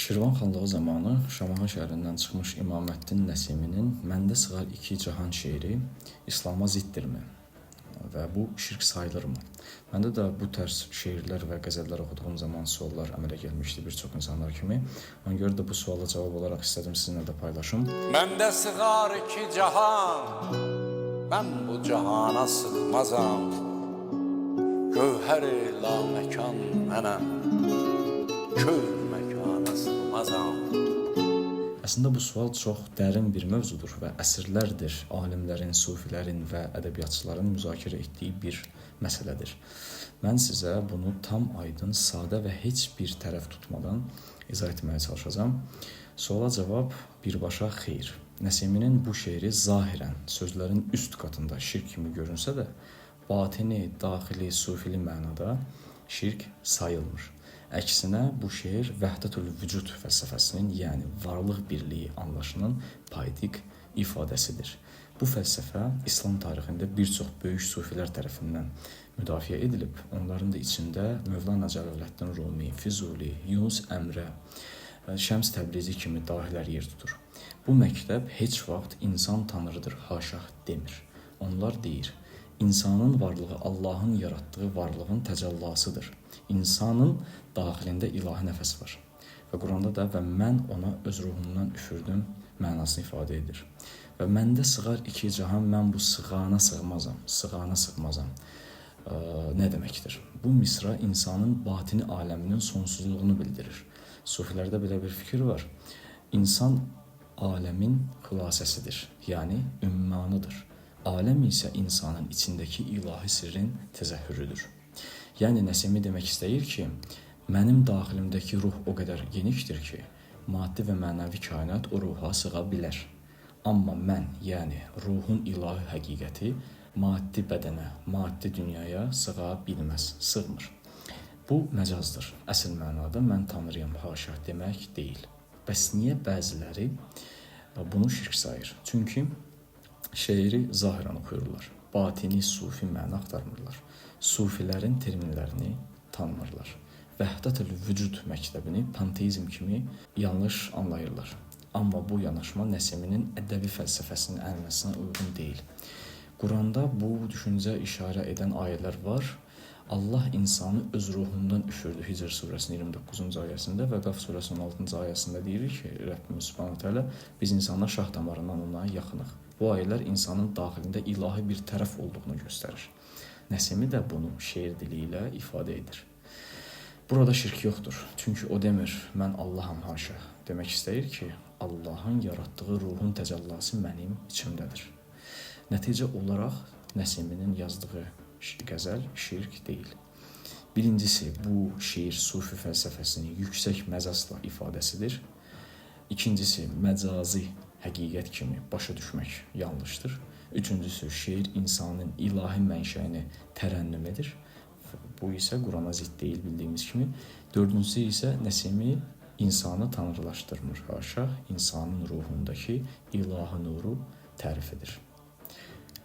Şirvan xanlığı zamanı Şamaxı şəhərindən çıxmış İmaməddin Nəsiminin Məndə sığar iki cahan şeiri İslam'a ziddirmi və bu şirk sayılırmı? Məndə də bu tərz şeirlər və qəzəllər oxuduğum zaman suallar əmələ gəlmişdi bir çox insanlar kimi. Ona görə də bu suala cavab olaraq istədim sizinlə də paylaşım. Məndə sığar iki cahan, mən bu cahana sığmazam. Gövhər-i laməkan mənəm, kör məkana sığmazam. Əslində bu sual çox dərin bir mövzudur və əsrlərdir alimlərin, sufilərin və ədəbiyyatçıların müzakirə etdiyi bir məsələdir. Mən sizə bunu tam aydın, sadə və heç bir tərəf tutmadan izah etməyə çalışacağam. Suala cavab birbaşa xeyr. Nəsiminin bu şeiri zahirən sözlərin üst qatında şirk kimi görünsə də, batini, daxili, sufili mənada şirk sayılmır. Əksinə bu şeir vəhdətül vücud fəlsəfəsinin, yəni varlıq birliyi anlayışının poetik ifadəsidir. Bu fəlsəfə İslam tarixində bir çox böyük sufilər tərəfindən müdafiə edilib. Onların da içində Mövlana Cəlaləddin Rumi, Füzuli, Yunus Əmrə, Şəms Təbrizi kimi dahilər yer tutur. Bu məktəb heç vaxt insan tanrıdır, haşa demir. Onlar deyir, İnsanın varlığı Allahın yaratdığı varlığın təcəllasıdır. İnsanın daxilində ilahi nəfəs var. Və Quranda da və mən ona öz ruhumdan üfürdüm mənasını ifadə edir. Və məndə sığar iki cahan, mən bu sığana sığmazam, sığana sığmazam. Nə deməkdir? Bu misra insanın batini aləminin sonsuzluğunu bildirir. Sufilərdə belə bir fikir var. İnsan aləmin xülasəsidir, yəni ümmanıdır. Aləm isə insanın içindəki ilahi sirrin təzəhürüdür. Yəni Nəsimi demək istəyir ki, mənim daxilimdəki ruh o qədər genişdir ki, maddi və mənəvi kainat o ruha sığa bilər. Amma mən, yəni ruhun ilahi həqiqəti maddi bədənə, maddi dünyaya sığa bilməz, sığmır. Bu məcazdır. Əsl mənada mən tanrıyam, haşa demək deyil. Bəs niyə bəziləri bunu şirk sayır? Çünki şeiri zahirən oxuyurlar. Batini, sufi məna axtarmırlar. Sufilərin terminlərini tanımırlar. Vəhdətül vücud məktəbini panteizm kimi yanlış anlayırlar. Amma bu yanaşma Nəsiminin ədəbi fəlsəfəsinin ənənəsinə uyğun deyil. Quranda bu düşüncə işarə edən ayələr var. Allah insanı öz ruhundan üfürdü Hicr surəsinin 29-cu ayəsində və Qaf surəsinin 16-cı ayəsində deyir ki, Rəbbimiz Subhanahu Teala biz insanlar şah damarından ona yaxınıq. Bu ayələr insanın daxilində ilahi bir tərəf olduğunu göstərir. Nəsimi də bunu şeir dili ilə ifadə edir. Burada şirk yoxdur. Çünki o demir, mən Allaham haşa. Demək istəyir ki, Allahın yaratdığı ruhun təcəllası mənim içimdədir. Nəticə olaraq Nəsiminin yazdığı qəzəl şirk deyil. Birincisi, bu şeir sufi fəlsəfəsinin yüksək məcazla ifadəsidir. İkincisi, məcazi həqiqət kimi başa düşmək yanlışdır. Üçüncüsü, şeir insanın ilahi mənşəyini tərənnüm edir. Bu isə Qurana zidd deyil bildiyimiz kimi. Dördüncüsü isə Nəsimi insanı tanrılaşdırmır. Haşa, insanın ruhundakı ilahi nuru tərif edir.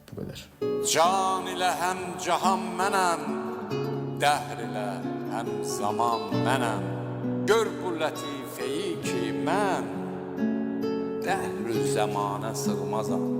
Bu qədər. Can ilə həm cahan mənəm, dəhr ilə həm zaman mənəm. Gör bu lətifeyi ki mən dəhr-ü zəmanə sığmazam.